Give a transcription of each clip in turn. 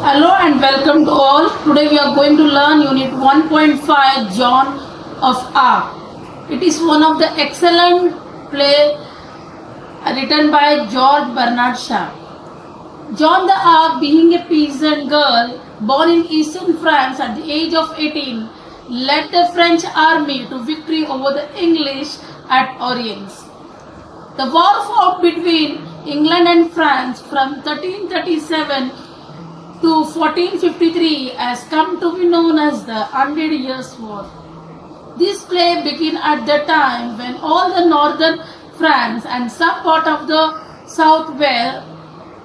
Hello and welcome to all. Today we are going to learn Unit 1.5 Joan of Arc. It is one of the excellent play written by George Bernard Shaw. Joan the Arc, being a peasant girl born in eastern France at the age of 18, led the French army to victory over the English at Orleans. The war fought between England and France from 1337 to 1453 has come to be known as the Hundred Years' War. This play began at the time when all the northern France and some part of the south were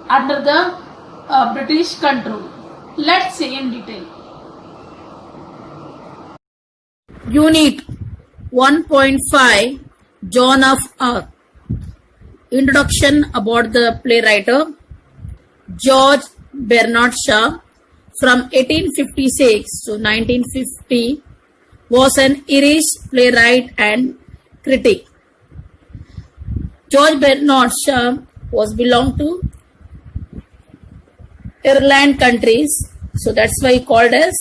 under the British control. Let's see in detail. Unit 1.5 Joan of Arc. Introduction about the playwright George Bernard Shaw from 1856 to 1950 was an Irish playwright and critic. George Bernard Shaw was belonged to Ireland countries, so that's why he called as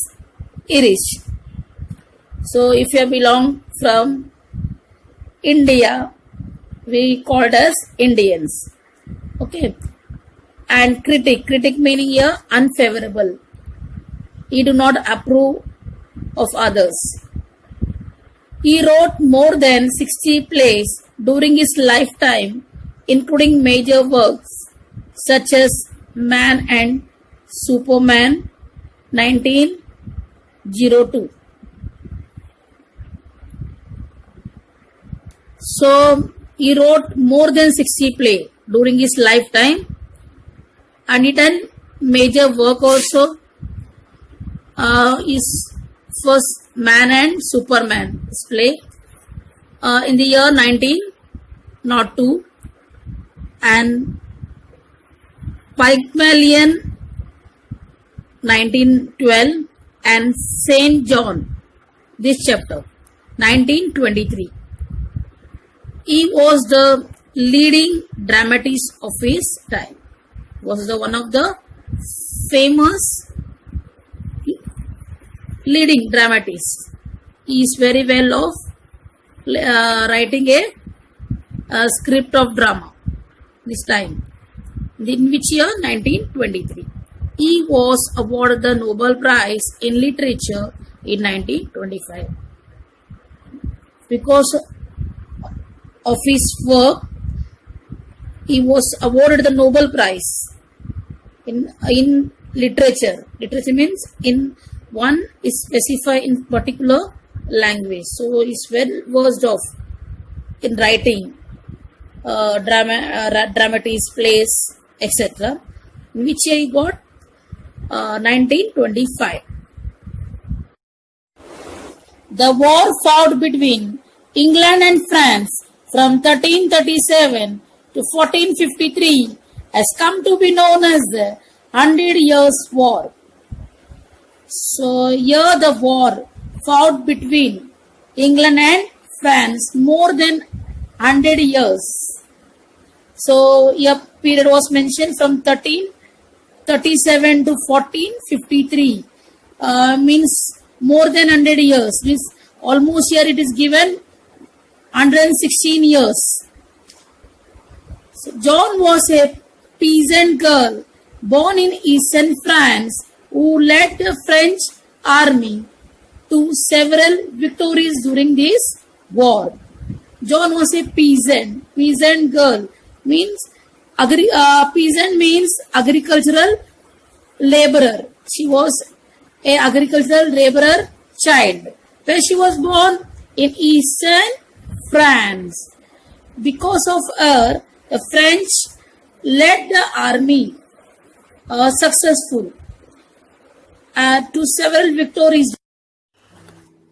Irish. So if you belong from India, we called as Indians. Okay. And critic meaning here unfavorable. He do not approve of others. He wrote more than 60 plays during his lifetime, including major works such as Man and Superman 1902. So he wrote more than 60 plays during his lifetime, and he done major work also. His first Man and Superman play in the year 1902, and Pygmalion 1912, and Saint John, this chapter 1923. He was the leading dramatist of his time. Was the one of the famous leading dramatists. He is very well of writing a script of drama this time. In which year? 1923. He was awarded the Nobel Prize in Literature in 1925. Because of his work, he was awarded the Nobel Prize in literature. Literature means in one is specified in particular language. So he is well versed of in writing dramatists, plays, etc. In which year he got 1925. The war fought between England and France from 1337 to 1453 has come to be known as the 100 Years' War. So here the war fought between England and France more than 100 years. So here period was mentioned from 1337 to 1453, means more than 100 years, means almost here it is given 116 years. So Joan was a peasant girl born in eastern France who led the French army to several victories during this war. Joan was a peasant girl means peasant means agricultural laborer. She was a agricultural laborer child where she was born in eastern France. Because of her, the French led the army successful to several victories.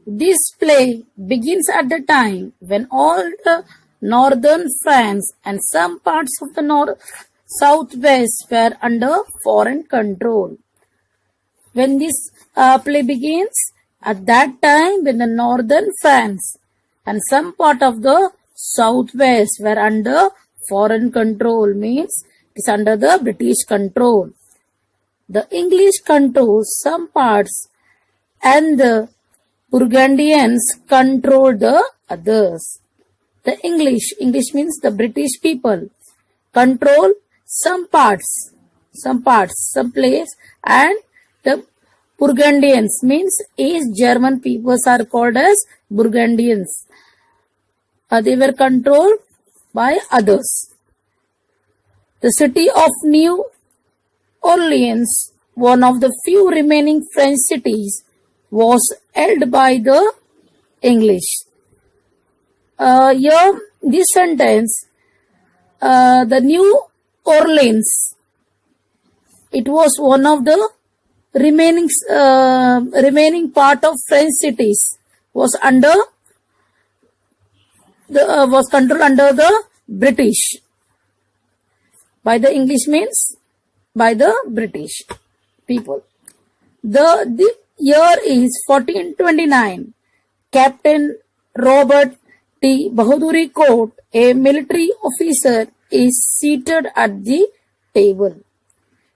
This play begins at the time when all the northern France and some parts of the southwest were under foreign control. When this play begins, at that time when the northern France and some part of the southwest were under foreign control, means it is under the British control. The English controls some parts and the Burgundians control the others. The English means the British people, control some parts, some place, and the Burgundians means East German peoples are called as Burgundians. They were controlled by others. The city of New Orleans, one of the few remaining French cities, was held by the English. Here, this sentence, the New Orleans, it was one of the remaining part of French cities, was controlled under the British. By the English means by the British people. The year is 1429. Captain Robert T. Bahaduri Court, a military officer, is seated at the table.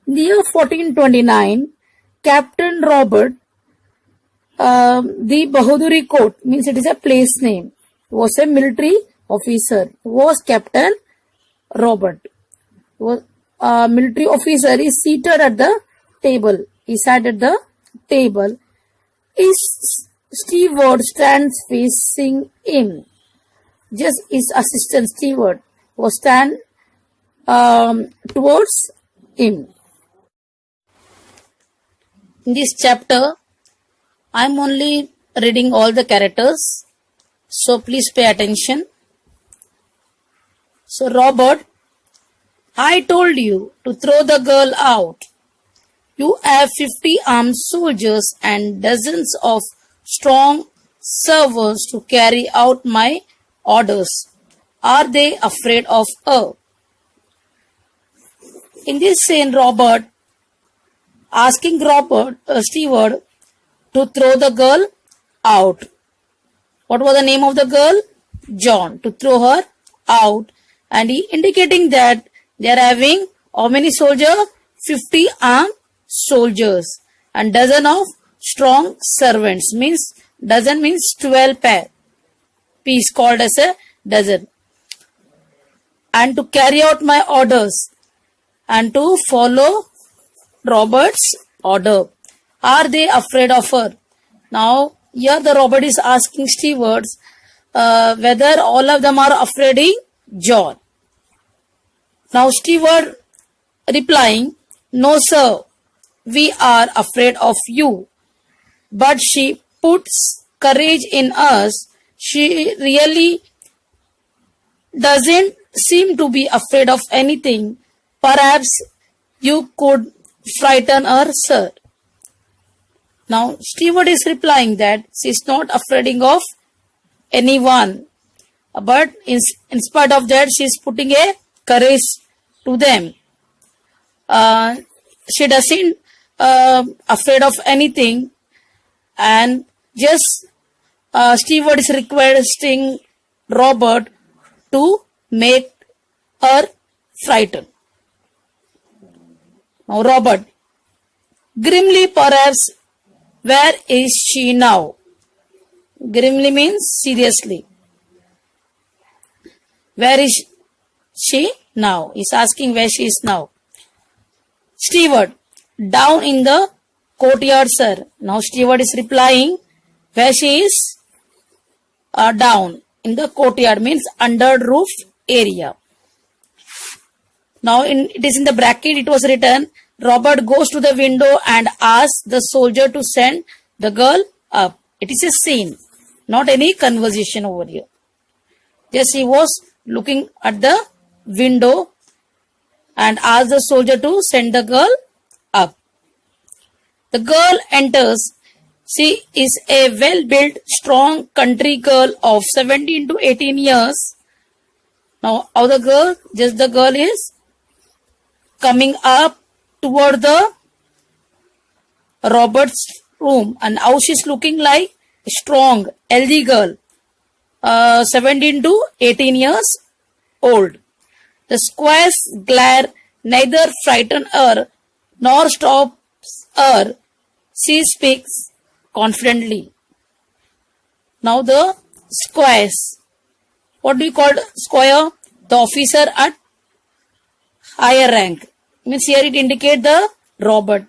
In the year 1429, Captain Robert the Bahaduri Court means it is a place name. Was a military officer. Was Captain Robert. Was military officer is seated at the table. He sat at the table. His steward stands facing him. Just his assistant steward was stand towards him. In this chapter, I am only reading all the characters, so please pay attention. So Robert, I told you to throw the girl out. You have 50 armed soldiers and dozens of strong servants to carry out my orders. Are they afraid of her? In this scene, Robert asking steward to throw the girl out. What was the name of the girl? John. To throw her out, and he indicating that they are having how many soldiers? 50 armed soldiers and dozen of strong servants. Means dozen means 12 pair. Piece called as a dozen. And to carry out my orders and to follow Robert's order. Are they afraid of her? Now here the Robert is asking stewards whether all of them are afraid of John. Now steward replying, no sir, we are afraid of you. But she puts courage in us. She really doesn't seem to be afraid of anything. Perhaps you could frighten her, sir. Now steward is replying that she is not afraid of anyone. But in spite of that, she is putting a courage to them. She doesn't afraid of anything, and just steward is requesting Robert to make her frightened. Now Robert, grimly perhaps, where is she now? Grimly means seriously. Where is she now? He's asking where she is now. Steward, down in the courtyard, sir. Now steward is replying where she is down in the courtyard means under roof area. Now it is in the bracket, it was written, Robert goes to the window and asks the soldier to send the girl up. It is a scene, not any conversation over here. Just he was looking at the window and asked the soldier to send the girl up. The girl enters. She is a well-built, strong country girl of 17 to 18 years. Now, how the girl? Just the girl is coming up toward the Robert's room, and how she's looking like a strong, healthy girl, 17 to 18 years old. The squire's glare neither frightened her nor stopped her, she speaks confidently. Now the squires. What do you call squire? The officer at higher rank. Means here it indicates the Robert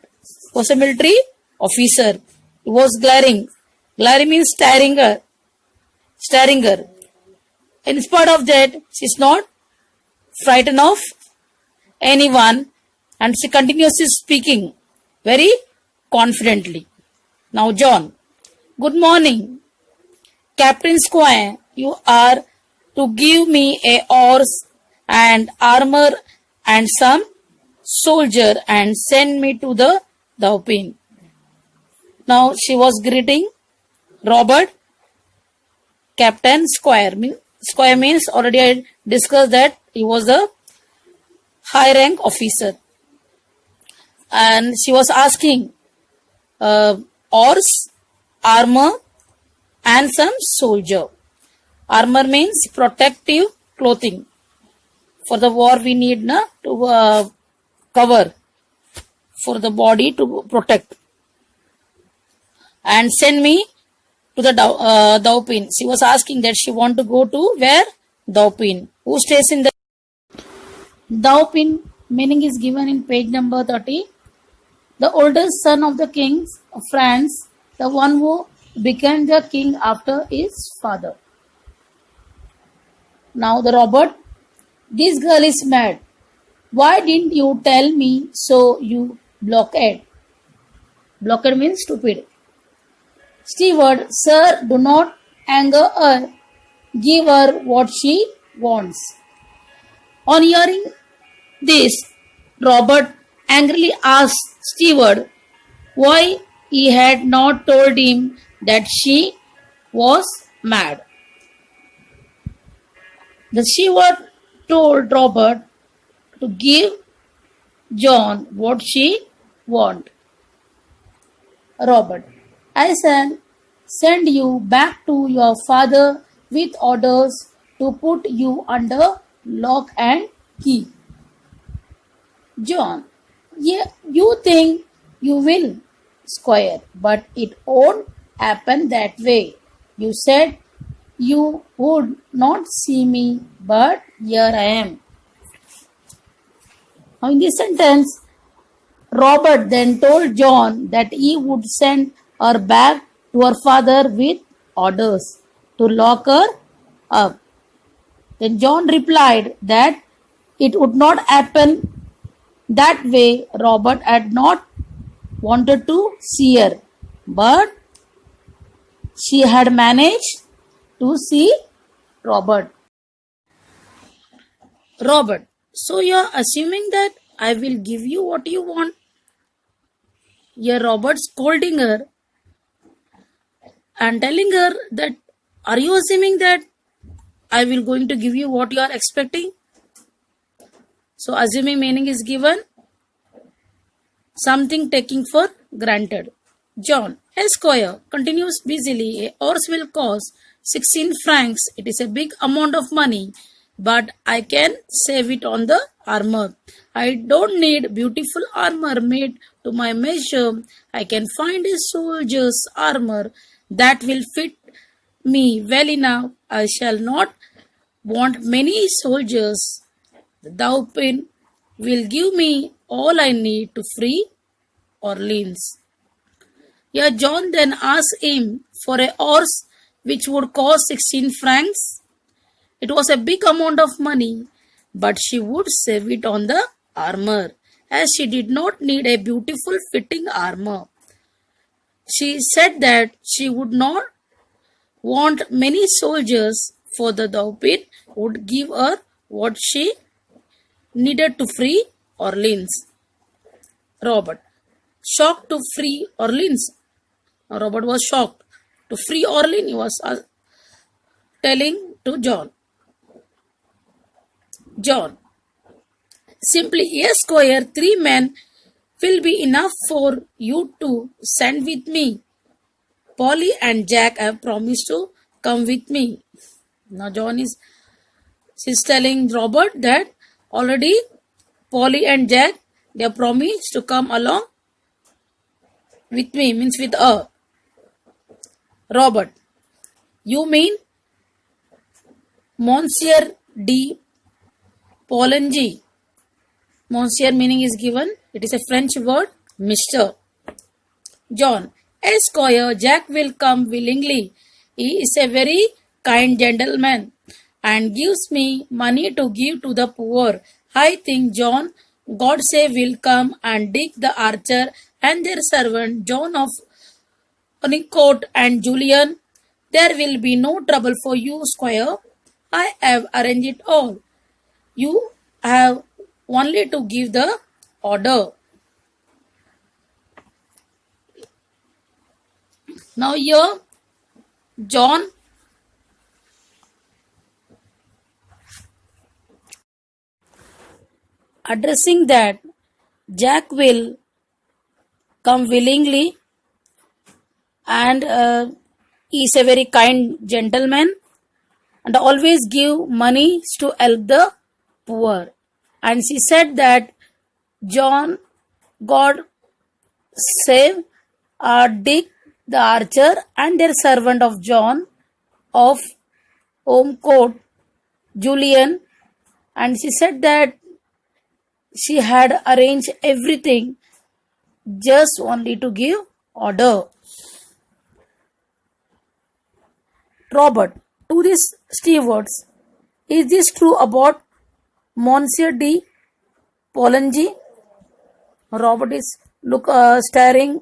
was a military officer. He was glaring. Glaring means staring her. Staring her. In spite of that, she is not frightened of anyone and she continuously speaking very confidently. Now John. Good morning. Captain Squire, you are to give me a horse and armor and some soldier and send me to the Dauphin. Now she was greeting Robert, Captain Squire. Squire means already I discussed that he was a high rank officer. And she was asking horse, armor and some soldier. Armor means protective clothing. For the war we need to cover for the body to protect. And send me to the Dauphin. She was asking that she want to go to where? Dauphin. Who stays in the Dauphin? Meaning is given in page number 30. The oldest son of the kings of France, the one who became the king after his father. Now the Robert, this girl is mad. Why didn't you tell me so, you blockhead? Blockhead means stupid. Steward, sir, do not anger her. Give her what she wants. On hearing this, Robert angrily asked Steward why he had not told him that she was mad. The steward told Robert to give John what she want. Robert, I shall send you back to your father with orders to put you under lock and key. John, yeah, you think you will, Squire, but it won't happen that way. You said you would not see me, but here I am. Now in this sentence, Robert then told John that he would send her back to her father with orders to lock her up. Then John replied that it would not happen that way. Robert had not wanted to see her, but she had managed to see Robert. Robert, so you're assuming that I will give you what you want? Here Robert scolding her and telling her that are you assuming that I will going to give you what you are expecting? So assuming meaning is given something taking for granted. John, Esquire continues busily. A horse will cost 16 francs. It is a big amount of money, but I can save it on the armor. I don't need beautiful armor made to my measure. I can find a soldier's armor that will fit me well enough. I shall not want many soldiers. The Dauphin will give me all I need to free Orleans. Here John then asked him for a horse which would cost 16 francs. It was a big amount of money, but she would save it on the armor, as she did not need a beautiful fitting armor. She said that she would not want many soldiers, for the Dauphin would give her what she needed to free Orleans. Robert, shocked to free Orleans. Robert was shocked. To free Orleans, he was telling to John. John, simply, yes, Squire, 3 men will be enough for you to send with me. Polly and Jack have promised to come with me. Now John she's telling Robert that already Polly and Jack, they have promised to come along with me means with a. Robert, you mean Monsieur de Polanyi. Monsieur meaning is given. It is a French word, Mr. John, Esquire, Jack will come willingly. He is a very kind gentleman and gives me money to give to the poor. I think John Godse will come and Dick the archer and their servant John of Onicote and Julian. There will be no trouble for you, Squire. I have arranged it all. You have only to give the order. Now here, John addressing that Jack will come willingly and he is a very kind gentleman and always give money to help the poor. And she said that John God save Dick the archer and their servant of John of Homecourt, Julian, and she said that she had arranged everything just only to give order. Robert, to these stewards, is this true about Monsieur de Polanyi? Robert is staring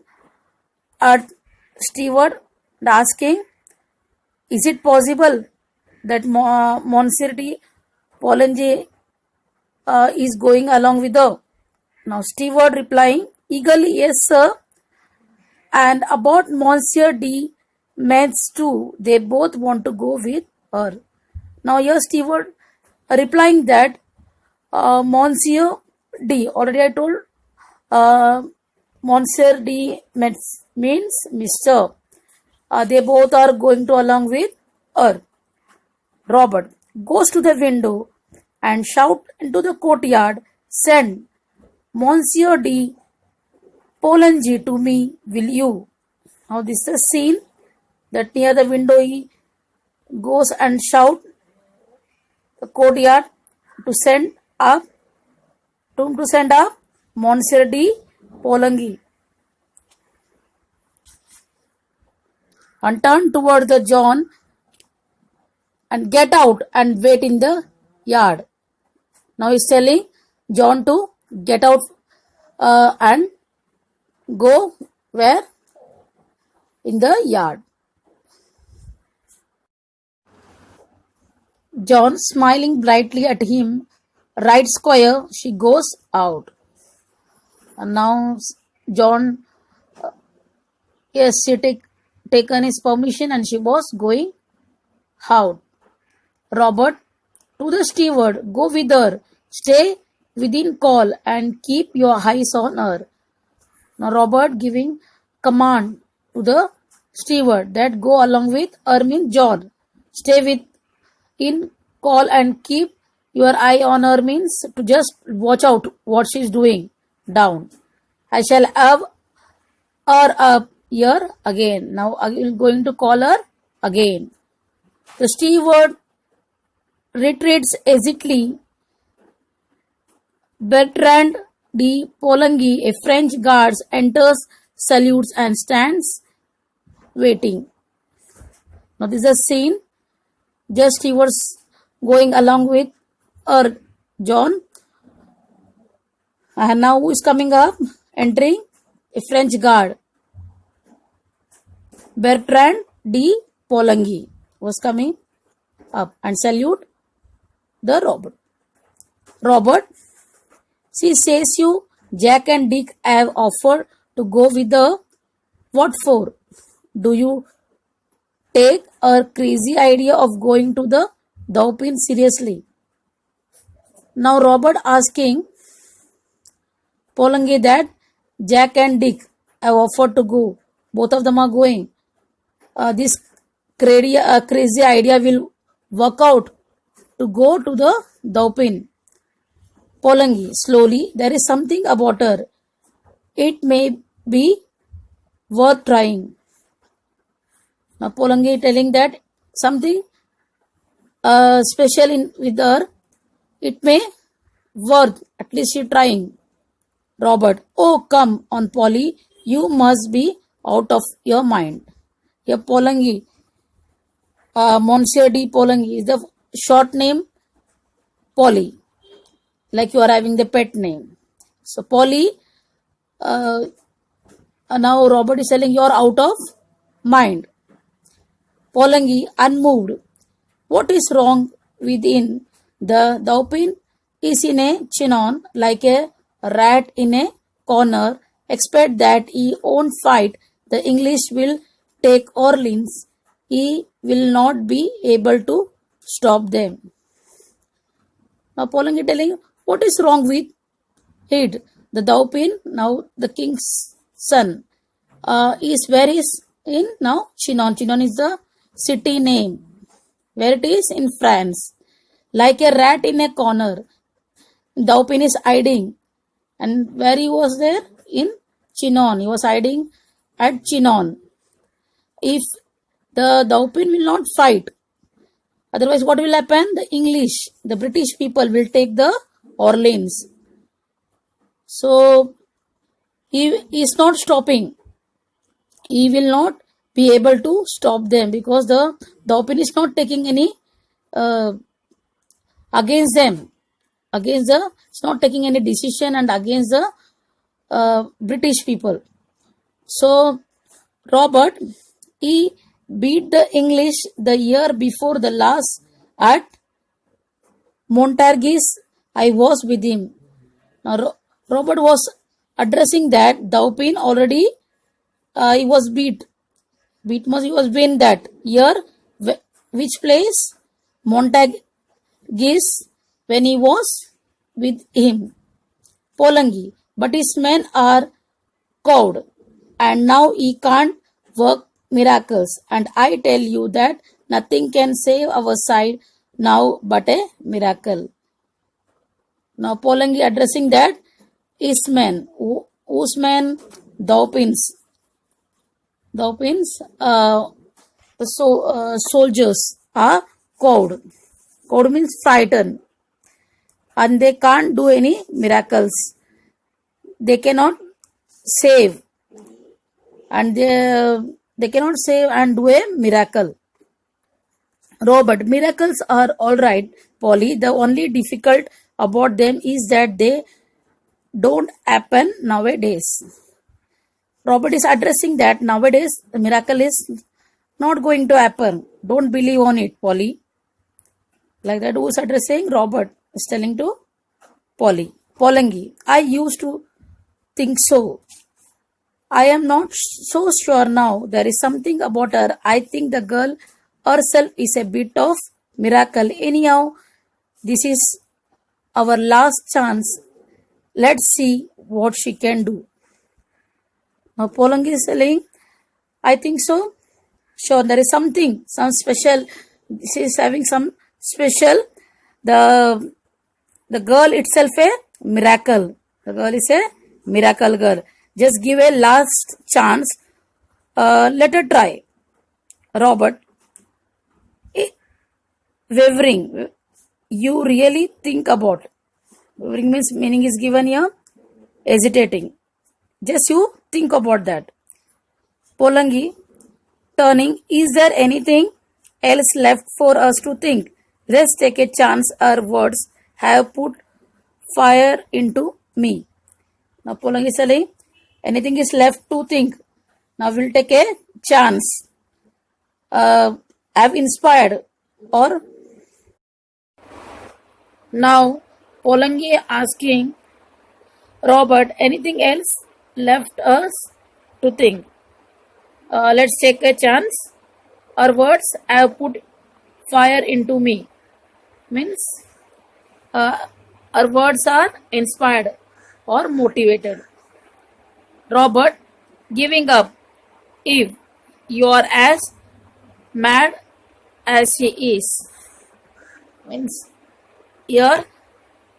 at steward and asking, is it possible that Monsieur de Polanyi is going along with her? Now steward replying eagerly, yes sir. And about Monsieur de Metz too, they both want to go with her. Now here steward replying that Monsieur D, already I told Monsieur D Metz means Mr. They both are going to along with her. Robert goes to the window and shout into the courtyard, send Monsieur de Polanyi to me, will you? Now this is a scene that near the window he goes and shout the courtyard to send up Monsieur de Polanyi. And turn toward the John and get out and wait in the yard. Now he's telling John to get out and go where? In the yard. John smiling brightly at him, right square, she goes out. And now John, yes, she taken his permission and she was going out. Robert, to the steward, go with her, stay within call and keep your eyes on her. Now Robert giving command to the steward that go along with her means John. Stay within call and keep your eye on her means to just watch out what she is doing down. I shall have her up here again. Now I am going to call her again. The steward retreats hesitantly. Bertrand de Polanyi, a French guard, enters, salutes and stands waiting. Now this is a scene. Just he was going along with her John. And now who is coming up? Entering a French guard. Bertrand de Polanyi was coming up and salute the Robert. Robert, she says you, Jack and Dick have offered to go with her. What for? Do you take a crazy idea of going to the Dauphin seriously? Now Robert asking Polanyi that Jack and Dick have offered to go. Both of them are going. This crazy idea will work out to go to the Dauphin. Polanyi slowly, there is something about her. It may be worth trying. Now Polangi telling that something special in with her, it may worth at least she trying. Robert, oh come on Polly, you must be out of your mind. Here Polangi, Monsieur D. Polangi is the short name Polly, like you are having the pet name. So Polly, uh, now Robert is telling you are out of mind. Polangi, unmoved. What is wrong within the Dauphin is in a chinon like a rat in a corner. Expect that he won't fight. The English will take Orleans. He will not be able to stop them. Now Polangi telling what is wrong with it. The Dauphin, now the king's son, is where is in now Chinon. Chinon is the city name. Where it is in France. Like a rat in a corner. Dauphin is hiding. And where he was there? In Chinon. He was hiding at Chinon. If the Dauphin will not fight, otherwise what will happen? The English, the British people will take the Orleans. So he is not stopping. He will not be able to stop them because the Dauphin is not taking any against them. Against the, it's not taking any decision and against the British people. So Robert, he beat the English the year before the last at Montargis. I was with him. Now Robert was addressing that Dauphin already he was beat. Beat means he was win that year. Which place? Montargis when he was with him. Polangi. But his men are cowed and now he can't work miracles. And I tell you that nothing can save our side now but a miracle. Now Polangi addressing that his men. Whose men? Dauphin's. Dauphin's soldiers are cowed. Cowed means frightened. And they can't do any miracles. They cannot save. And they cannot save and do a miracle. Robert, miracles are alright, Polly. The only difficult about them is that they don't happen nowadays. Robert is addressing that nowadays the miracle is not going to happen. Don't believe on it, Polly. Like that, who is addressing? Robert is telling to Polly. Polangi, I used to think so. I am not so sure now. There is something about her. I think the girl herself is a bit of miracle. Anyhow, this is our last chance. Let's see what she can do. Now Polangi is saying, I think so. Sure, there is something, some special. She is having some special. The girl itself a miracle. The girl is a miracle girl. Just give a last chance. Let her try. Robert, wavering. You really think about. Wavering means meaning is given here. Hesitating. Just you think about that. Polangi, turning. Is there anything else left for us to think? Let's take a chance. Our words have put fire into me. Now Polangi is saying, anything is left to think. Now we'll take a chance. Have inspired or now Polangi asking Robert, anything else left us to think? Let's take a chance. Our words have put fire into me. Means our words are inspired or motivated. Robert, giving up. If you are as mad as he is. Means here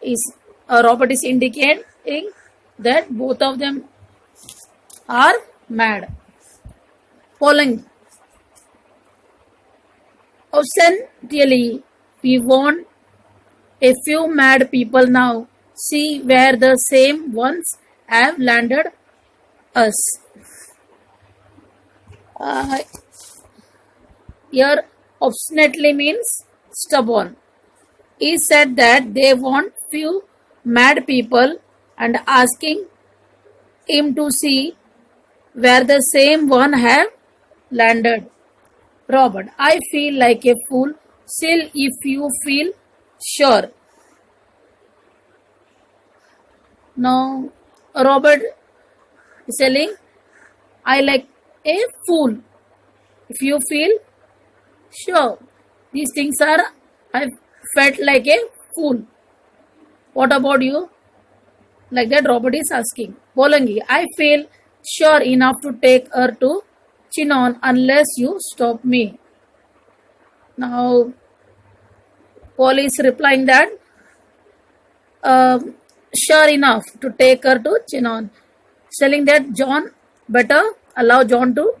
is Robert is indicating that both of them are mad. Polling. Obscenely, we want a few mad people now. See where the same ones have landed us. Uh, Here, obstinately means stubborn. He said that they want few mad people and asking him to see where the same one have landed. Robert, I feel like a fool. Still, if you feel sure. Now, Robert is telling, I like a fool. If you feel sure, these things are, I felt like a fool. What about you? Like that, Robert is asking. Bolangi, I feel sure enough to take her to Chinon unless you stop me. Now, Paul is replying that sure enough to take her to Chinon, telling that John better allow John to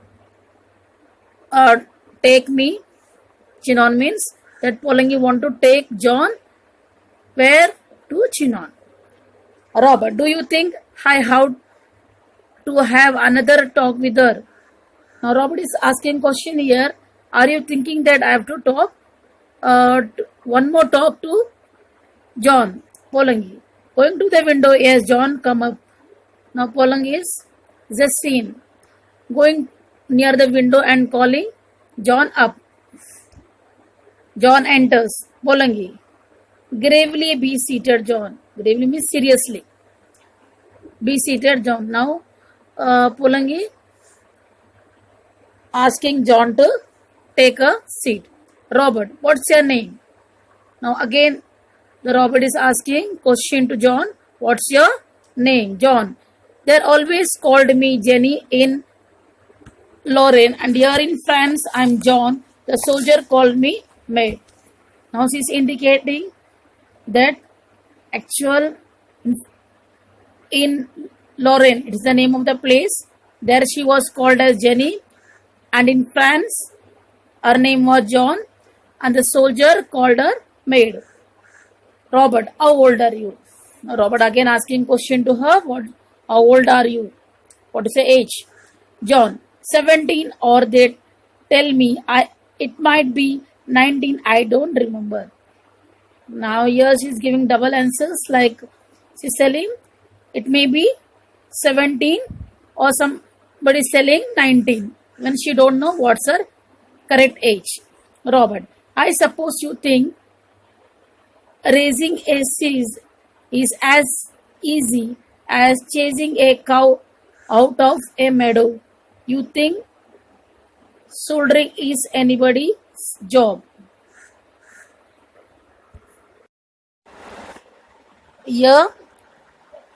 take me. Chinon means that Polangi want to take John where to Chinon. Robert, do you think I have to have another talk with her? Now Robert is asking question here. Are you thinking that I have to talk? One more talk to John. Polangi. Going to the window, yes, John come up. Now Polangi is just seen. Going near the window and calling John up. John enters. Polangi. Gravely be seated, John. Gravely means seriously. Be seated, John. Now, Polangi asking John to take a seat. Robert, what's your name? Now, again, the Robert is asking question to John. What's your name? John. They're always called me Jenny in Lorraine, and here in France, I'm John. The soldier called me May. Now, she's indicating that actual in Lorraine, it is the name of the place. There she was called as Jenny, and in France, her name was John, and the soldier called her maid. Robert, how old are you? Now, Robert again asking question to her. What? How old are you? What is the age? John, 17, or they tell me it might be 19. I don't remember. Now here she's giving double answers, like she's telling it may be 17 or somebody selling 19 when she don't know what's her correct age. Robert, I suppose you think raising a seed is as easy as chasing a cow out of a meadow. You think soldering is anybody's job. Here,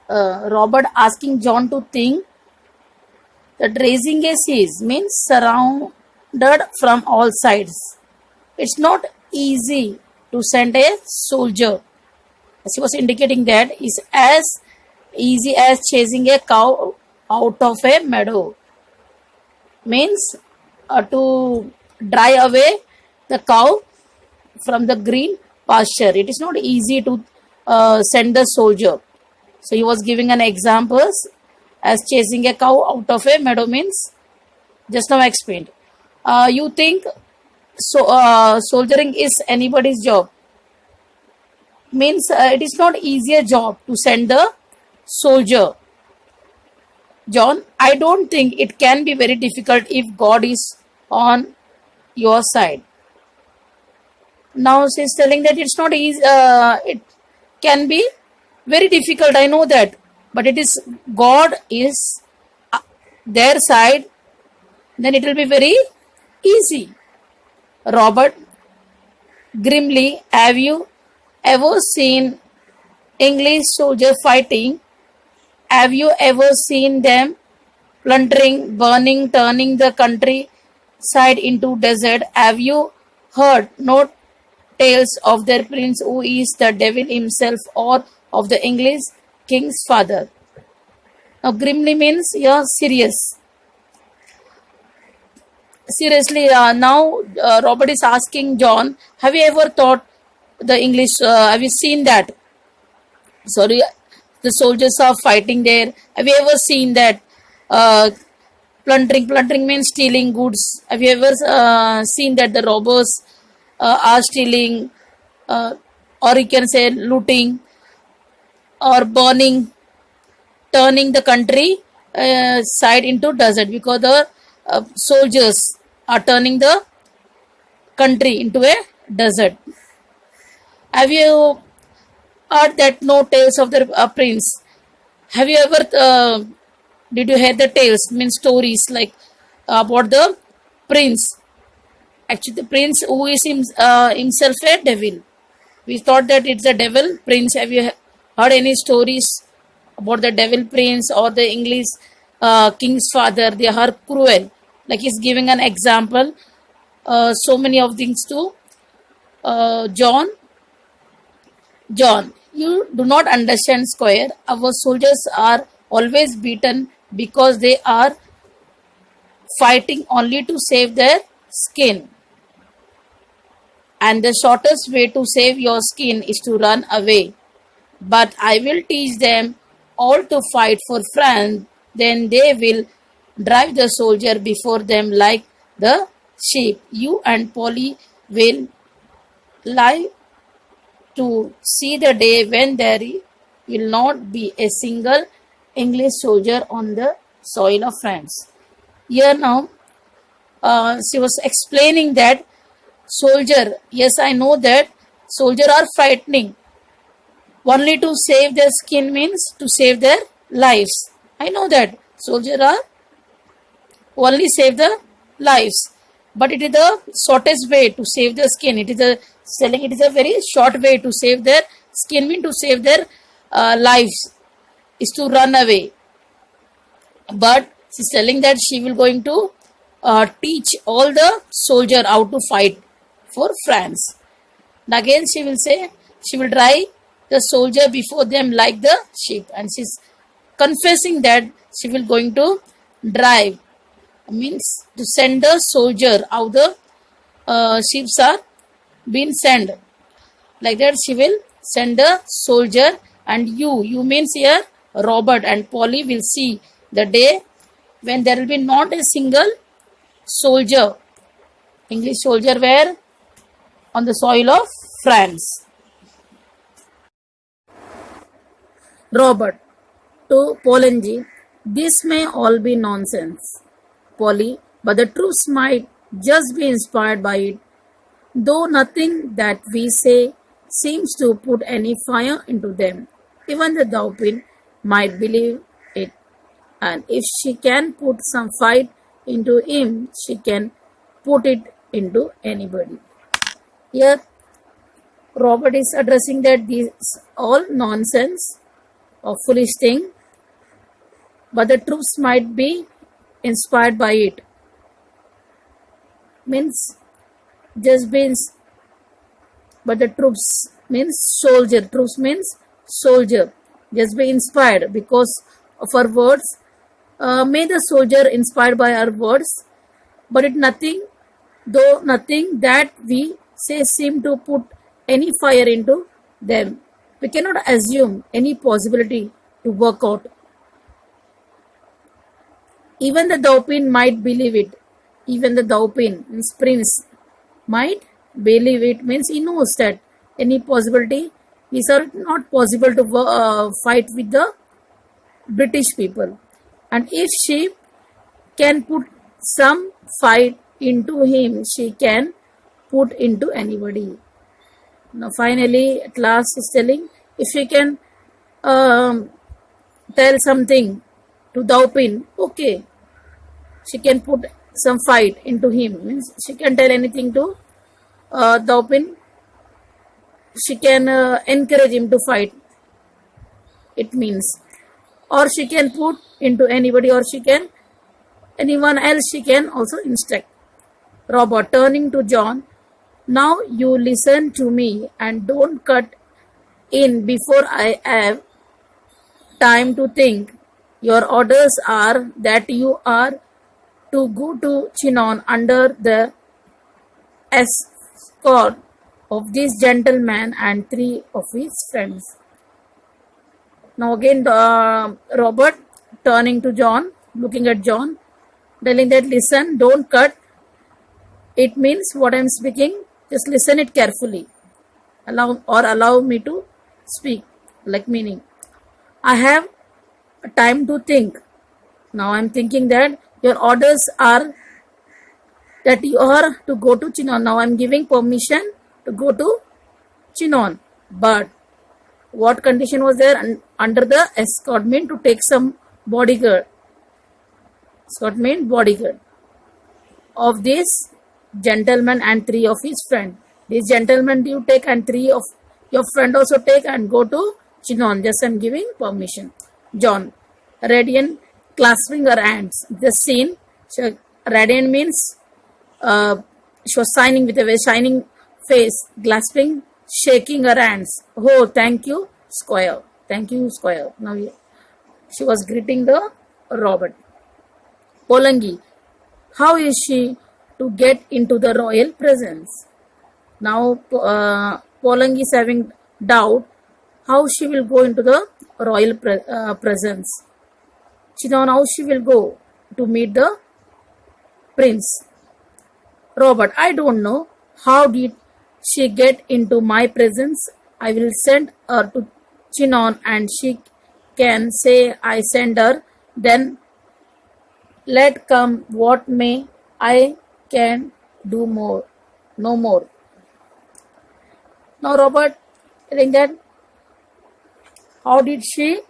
Robert asking John to think that raising a siege means surrounded from all sides. It's not easy to send a soldier. As he was indicating that is as easy as chasing a cow out of a meadow. Means to drive away the cow from the green pasture. It is not easy to send the soldier. So he was giving an examples as chasing a cow out of a meadow means just now explained. You think soldiering is anybody's job? Means it is not easier job to send the soldier. John, I don't think it can be very difficult if God is on your side. Now she's telling that it's not easy. It can be very difficult. I know that, but it is God is their side. Then it will be very easy. Robert, grimly, have you ever seen English soldier fighting? Have you ever seen them plundering, burning, turning the countryside into desert? Have you heard no tales of their prince who is the devil himself, or of the English king's father? Now, grimly means you're serious. seriously, now Robert is asking John, have you ever taught the English? Have you seen that? Sorry, the soldiers are fighting there. Have you ever seen that? Uh, plundering means stealing goods. Have you ever seen that the robbers are stealing, uh, or you can say looting or burning, turning the country side into desert, because the soldiers are turning the country into a desert. Have you heard that no tales of the prince? Have you ever did you hear the tales? Means stories like about the prince. Actually, the prince who is himself a devil. We thought that it's a devil prince. Have you heard any stories about the devil prince or the English king's father? They are cruel. Like he's giving an example. So many of things to John. John, you do not understand, Squire. Our soldiers are always beaten because they are fighting only to save their skin. And the shortest way to save your skin is to run away. But I will teach them all to fight for France. Then they will drive the soldier before them like the sheep. You and Polly will lie to see the day when there will not be a single English soldier on the soil of France. Here now, she was explaining that soldier, yes, I know that soldier are frightening. Only to save their skin means to save their lives. I know that soldier are only save the lives, but it is the shortest way to save the skin. It is a selling. It is a very short way to save their skin. Mean to save their lives is to run away. But she's telling that she will going to teach all the soldier how to fight for France. And again she will say she will drive the soldier before them like the sheep, and she's confessing that she will going to drive, means to send a soldier how the sheep are being sent. Like that she will send a soldier, and you means here Robert and Polly will see the day when there will be not a single soldier, English soldier, where on the soil of France. Robert to Polanyi, this may all be nonsense, Polly, but the troops might just be inspired by it, though nothing that we say seems to put any fire into them. Even the Dauphin might believe it, and if she can put some fight into him, she can put it into anybody. Here, Robert is addressing that this all nonsense or foolish thing, but the troops might be inspired by it. Means just means, but the troops means soldier. Troops means soldier. Just be inspired because of our words. May the soldier inspired by our words, but it nothing, though nothing that we say seem to put any fire into them. We cannot assume any possibility to work out. Even the Dauphin might believe it. Even the Dauphin, means prince, might believe it, means he knows that any possibility is not possible to fight with the British people. And if she can put some fight into him, she can put into anybody. Now finally, at last is telling, if she can tell something to Dauphin, okay, she can put some fight into him. Means she can tell anything to Dauphin. She can encourage him to fight. It means, or she can put into anybody, or she can anyone else. She can also instruct. Robert turning to John, now you listen to me and don't cut in before I have time to think. Your orders are that you are to go to Chinon under the escort of this gentleman and 3 of his friends. Now again Robert turning to John, looking at John, telling that listen, don't cut. It means what I am speaking, just listen it carefully. Allow me to speak, like meaning. I have time to think. Now I am thinking that your orders are that you are to go to Chinon. Now I am giving permission to go to Chinon. But what condition was there? Under the escort mean to take some bodyguard. Escort mean bodyguard of this gentleman and 3 of his friend. This gentleman you take and 3 of your friend also take and go to Chinon. Just I am giving permission. John, radiant, clasping her hands. The scene, radiant means she was signing with a very shining face, clasping, shaking her hands. Oh, thank you, Squire. Thank you, Squire. Now she was greeting the Robert. Polangi, how is she to get into the royal presence? Now Polangi is having doubt how she will go into the royal presence. Chinon, how she will go to meet the prince. Robert, I don't know. How did she get into my presence? I will send her to Chinon and she can say I send her. Then let come what may, I can do more. No more. Now Robert telling that how did she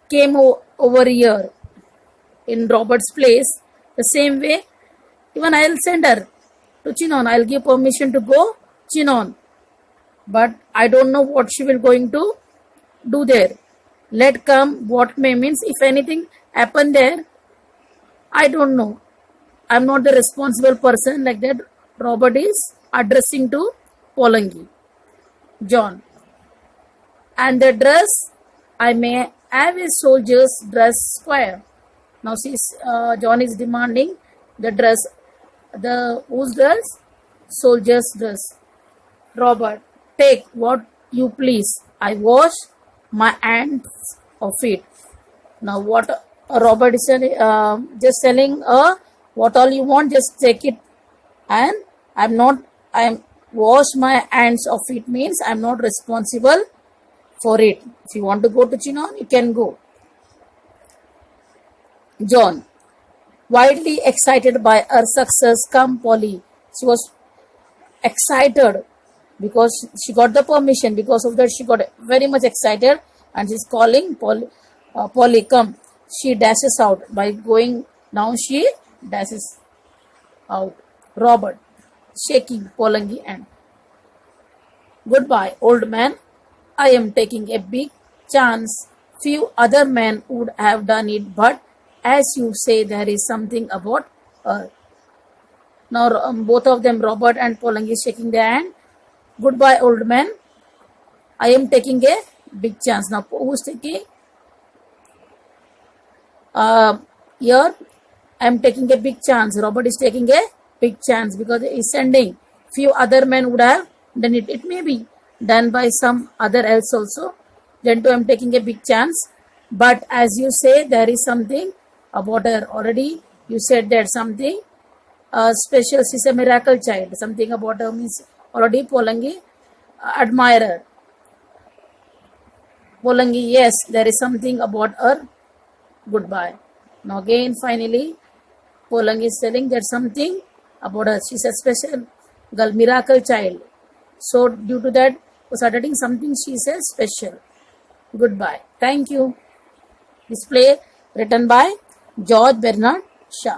came over here in Robert's place? The same way, even I will send her to Chinon. I will give permission to go Chinon. But I don't know what she will going to do there. Let come what may means if anything happen there, I don't know. I am not the responsible person, like that Robert is addressing to Polangi. John, and the dress I may have a soldier's dress, Squire. Now John is demanding the dress. The whose dress? Soldier's dress. Robert, take what you please. I wash my hands of it. Now what Robert is just telling what all you want, just take it. And I'm wash my hands of it means I'm not responsible for it. If you want to go to Chinon, you can go. John, widely excited by her success, come Polly. She was excited because she got the permission. Because of that, she got very much excited and she's calling Polly, come. She dashes out. By going down, she dashes out. Robert, shaking Polangi hand. Goodbye, old man. I am taking a big chance. Few other men would have done it, but as you say, there is something about her. Now both of them, Robert and Polangi, shaking their hand. Goodbye, old man. I am taking a big chance. Now who's taking? Here I am taking a big chance. Robert is taking a big chance because he is sending. Few other men would have done it. It may be done by some other else also. Then too I am taking a big chance. But as you say, there is something about her. Already you said that something special. She's a miracle child. Something about her means already Polangi admire her. Polangi, yes, there is something about her. Goodbye. Now again, finally, Polangi is telling that something about her. She's a special girl, miracle child. So due to that, was adding something, she says special. Goodbye. Thank you. This play written by George Bernard Shaw.